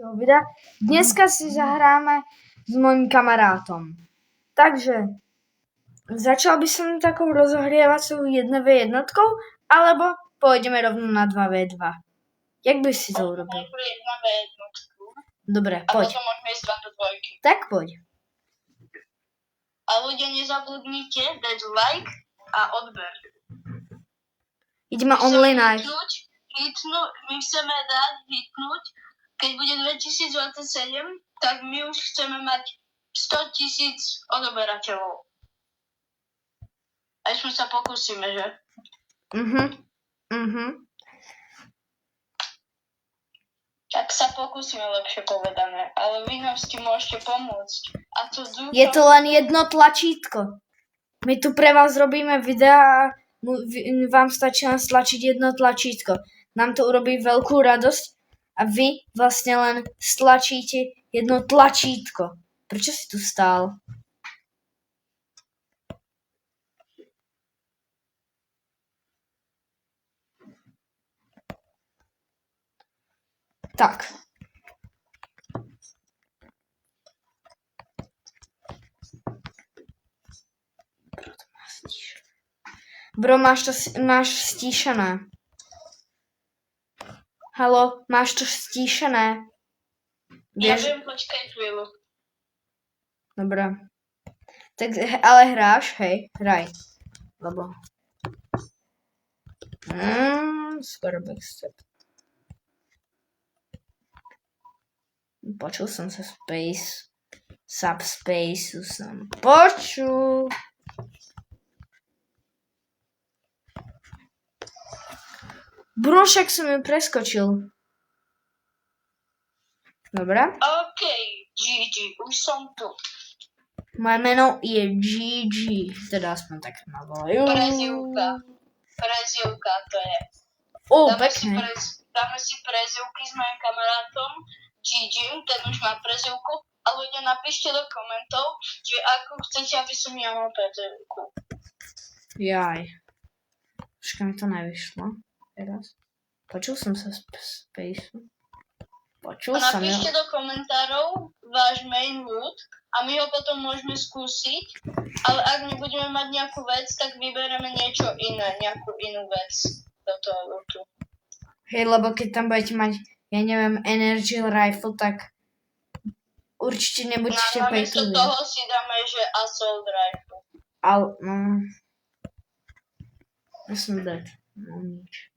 ďalšieho videa. Dneska si zahráme s mojím kamarátom. Takže začal by som takou rozohrievacou 1v1, alebo pôjdeme rovno na 2v2. Jak by si to urobil? 1v1. Dobre, A poď. potom môžeme ísť 2 do 2. Tak poď. A ľudia, nezabudnite dať like a odber. Ideme only knife. My chceme dať hitnúť, keď bude 2027, tak my už chceme mať 100 000 odoberateľov. Až my sa pokúsime, že? Tak sa pokúsime, lepšie povedané. Ale vy nám s tým môžete pomôcť. A to dúfam... Je to len jedno tlačítko. My tu pre vás robíme videa a vám stačí len stlačiť jedno tlačítko. Nám to urobí veľkú radosť a vy vlastne len stlačíte jedno tlačítko. Prečo si tu stál? Tak. Bro, máš stíšené. Haló, máš to stíšené. Ja viem, počkaj chvíľu. Dobre. Tak, ale hráš, hej, hraj. Lebo... skoro backstep. Počul som sa space. Subspaceu som počul. Bro, však som ju preskočil. Dobre. OK, GG, už som tu. Moje meno je GG. Teda aspoň tak ma volajú. Prezivka to je. Pekne. Dáme si prezivky s mojim kamarátom GG, ten už má prezivku. A ľudia, napíšte do komentov, že ako chcete, aby som ja mal prezivku. Jaj. Počkaj, mi to nevyšlo. Teraz. Počul som sa spaceu. Počul som, jo. Napíšte do komentárov váš main loot a my ho potom môžeme skúsiť, ale ak my budeme mať nejakú vec, tak vybereme niečo iné, nejakú inú vec do toho lootu. Hej, lebo keď tam budete mať, ja neviem, energy rifle, tak určite nebudete pay to win. Namiesto toho si dáme, že assault rifle. Ja som dead. No nič.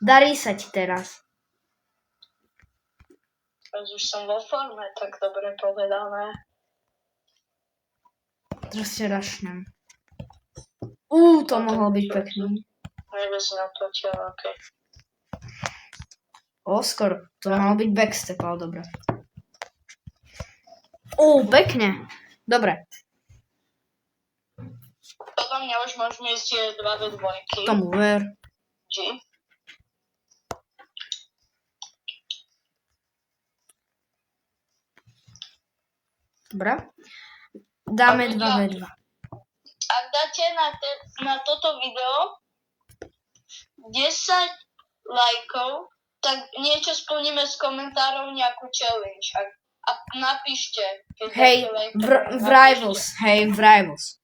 Darí sa ti teraz. Teraz už som vo forme, tak dobre povedané. Teraz si rašnem. To mohlo byť pekný. Neviem si natočil, ok. Skoro. To mohlo byť backstep, ale dobre. Pekne. Dobre. Podľa mňa už môžeme ísť 2v2. Tomu ver. G. Dobre. Dáme 2v2. Ak dáte na toto video 10 lajkov, tak niečo splníme z komentárov, nejakú challenge. A napíšte. Hej, v Rivals. Hej, v Rivals.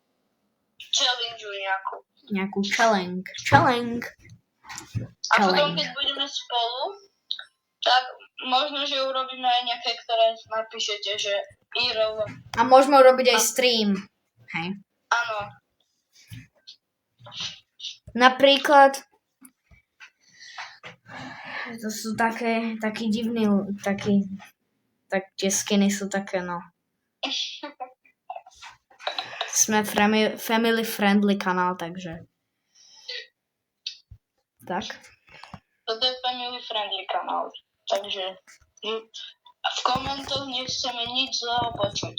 Challenge nejakú. Nejakú challenge. A potom, keď budeme spolu, tak možno, že urobíme aj nejaké, ktoré napíšete, že Hero. A môžeme urobiť aj stream. Hej. Áno. Napríklad to sú taký divný, tak tie skiny sú také, no. Sme family friendly kanál, takže. Tak. Toto je family friendly kanál, takže v komentoch nechceme nič zlého počuť.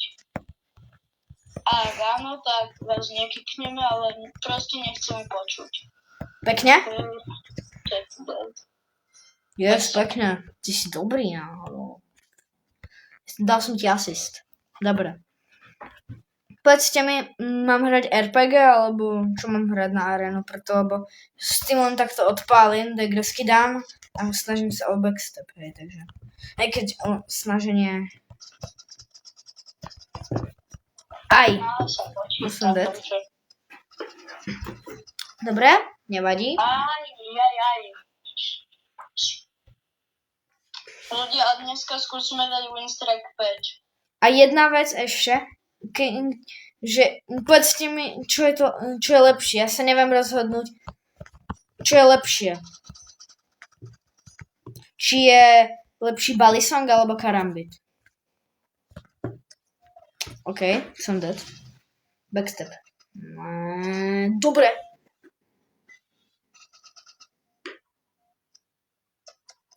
A ak áno, tak vás nekykneme, ale proste nechceme počuť. Pekne? Tak. Yes, pekne. Ty si dobrý, no. Dal som ti asist. Dobre. Povedzte mi, mám hrať RPG, alebo čo mám hrať na arénu, preto, lebo s tým len takto odpálim, degresky dám a snažím sa o backstep, hej, takže. Aj keď snaženie... Aj, Sa počíta, som dead. takže... Dobre, nevadí. Aj. Ľudia, a dneska skúsime dať Winstrike 5. A jedna vec ešte, že povedzte mi, čo je lepšie. Ja sa neviem rozhodnúť, čo je lepšie. Či je lepší Balisong alebo Karambit. OK, som dead. Backstep. Dobre.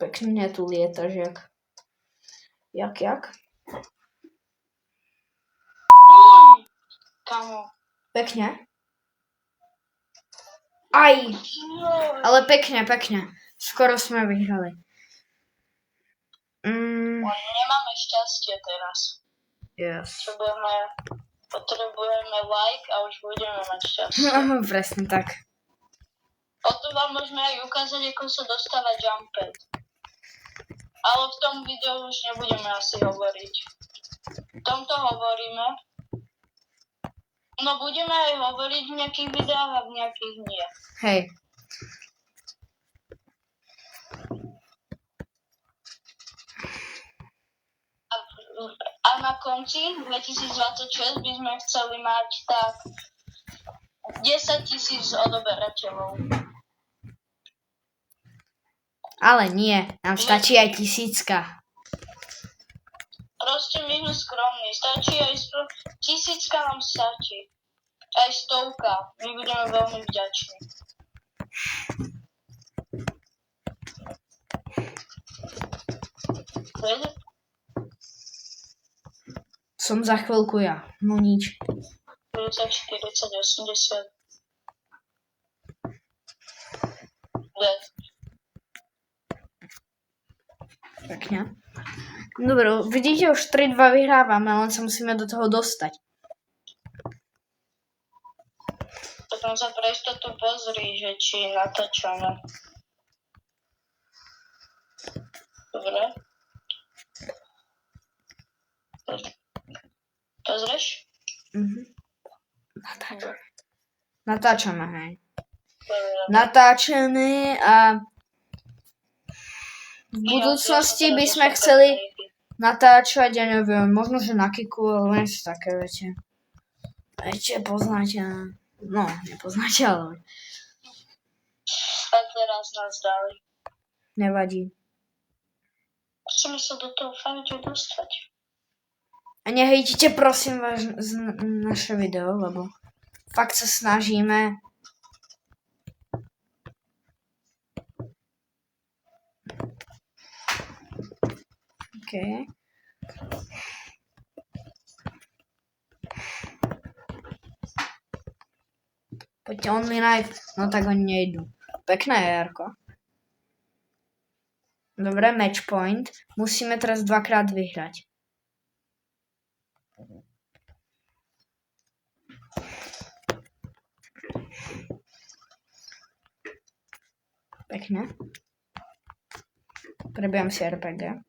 Pekne tu lietaš, jak? Kamo. Pekne. Aj, Joj. ale pekne. Skoro sme vyhrali. Nemáme šťastie teraz. Yes. Potrebujeme like a už budeme mať šťastie. Presne tak. O to vám môžeme aj ukázať, ako sa dostáva jump pad. Ale v tom videu už nebudeme asi hovoriť. V tomto hovoríme. No budeme aj hovoriť v nejakých videách a v nejakých nie. Hej. A na konci 2026 by sme chceli mať tak 10 000 odoberateľov. Ale nie, nám stačí aj 1000. Proste my sme skromní. Stačí aj 1000 nám stačí. Aj 100. My budeme veľmi vďační. Viete? Som za chvíľku ja. No nič. 30, 40, 80. Dead. Pekne. Dobre, vidíte, už 3-2 vyhrávame, len sa musíme do toho dostať. Potom sa pre istotu pozri, že či natáčame. Dobre. Pozrieš? Natáčame, hej. Dobre. Natáčame a v budúcnosti by sme chceli natáčať, ja neviem, možno, že na Kiku, ale niečo také, viete. Viete, poznáte, no, nepoznáte, ale A teraz nás dali. nevadí. Chceme sa do toho fakt dostať. A nehejtite prosím vás naše video, lebo fakt sa snažíme. OK. Poďte only knife. No tak oni nejdu. Pekné je, Jarko. Dobre, match point. Musíme teraz 2-krát vyhrať. Pekne. Prebijam si RPG.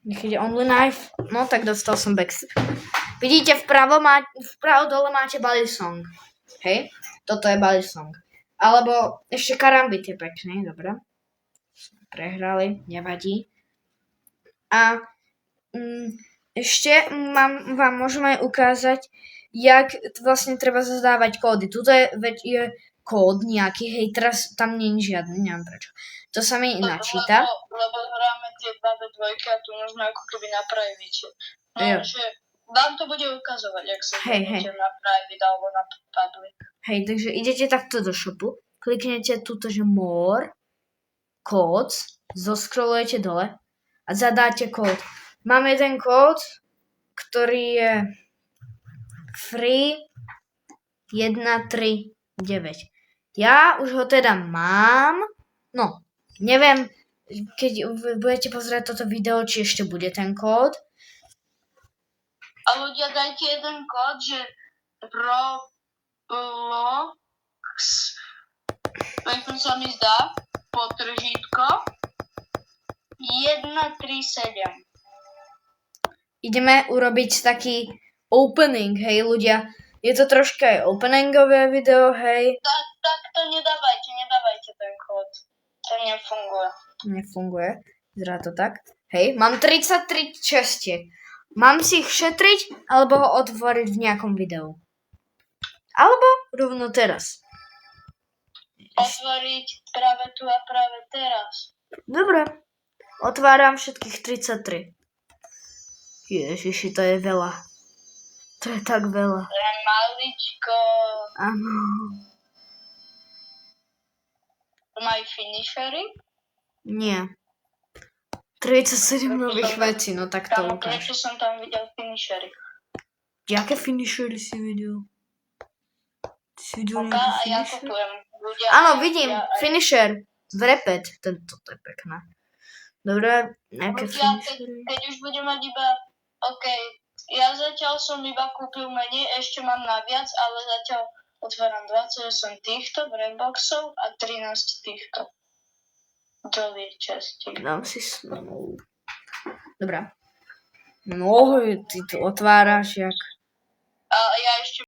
Nech ide only knife. No tak dostal som backstep. Vidíte, vpravo dole máte Balisong. Hej? Toto je Balisong. Alebo ešte Karambit je pekný, dobre. Prehrali, nevadí. A ešte vám môžem aj ukázať, jak vlastne treba zadávať kódy. Tuto je kód nejaký, hej, teraz tam nie je žiadny, neviem prečo. To sa mi načíta. Lebo hráme tie 2v2 a tu môžeme ako keby na private. No, Jo. že vám to bude ukazovať, jak sa Hej. idete na private alebo na public. Hej, takže idete takto do shopu, kliknete tuto, že more, codes, zoscrollujete dole a zadáte kód. Mám jeden kód, ktorý je free 139. Ja už ho teda mám, no, neviem, keď budete pozerať toto video, či ešte bude ten kód. A ľudia, dajte jeden kód, že Roblox Potom sa mi zdá potržítko 137. Ideme urobiť taký opening, hej ľudia. Je to troška aj openingové video, hej. Tak to nedávajte ten kód. To nefunguje. Nefunguje. Vyzerá to tak. Hej, mám 33 čestiek. Mám si ich šetriť, alebo ho otvoriť v nejakom videu. Alebo rovno teraz. Otvoriť práve tu a práve teraz. Dobre. Otváram všetkých 33. Ježiši, to je veľa. To je tak veľa. To je maličko. Áno. Majú finishery? Nie. 37 nových vecí, no tak to Tam, ukáž. prečo som tam videl finishery? Jaké finishery si videl? Ty si videl Oka, a nejaké ja finishery? kupujem. Ľudia, Áno, vidím. ja- Finisher. Vrepet. Tento to je pekné. Dobre, nejaké ľudia, finishery? keď už budem mať iba... OK, ja zatiaľ som iba kúpil menej, ešte mám naviac, ale zatiaľ otváram 28 týchto brandboxov a 13 týchto. Dolí časti. Dám si smenu. Dobre. No, ty to otváraš jak... A ja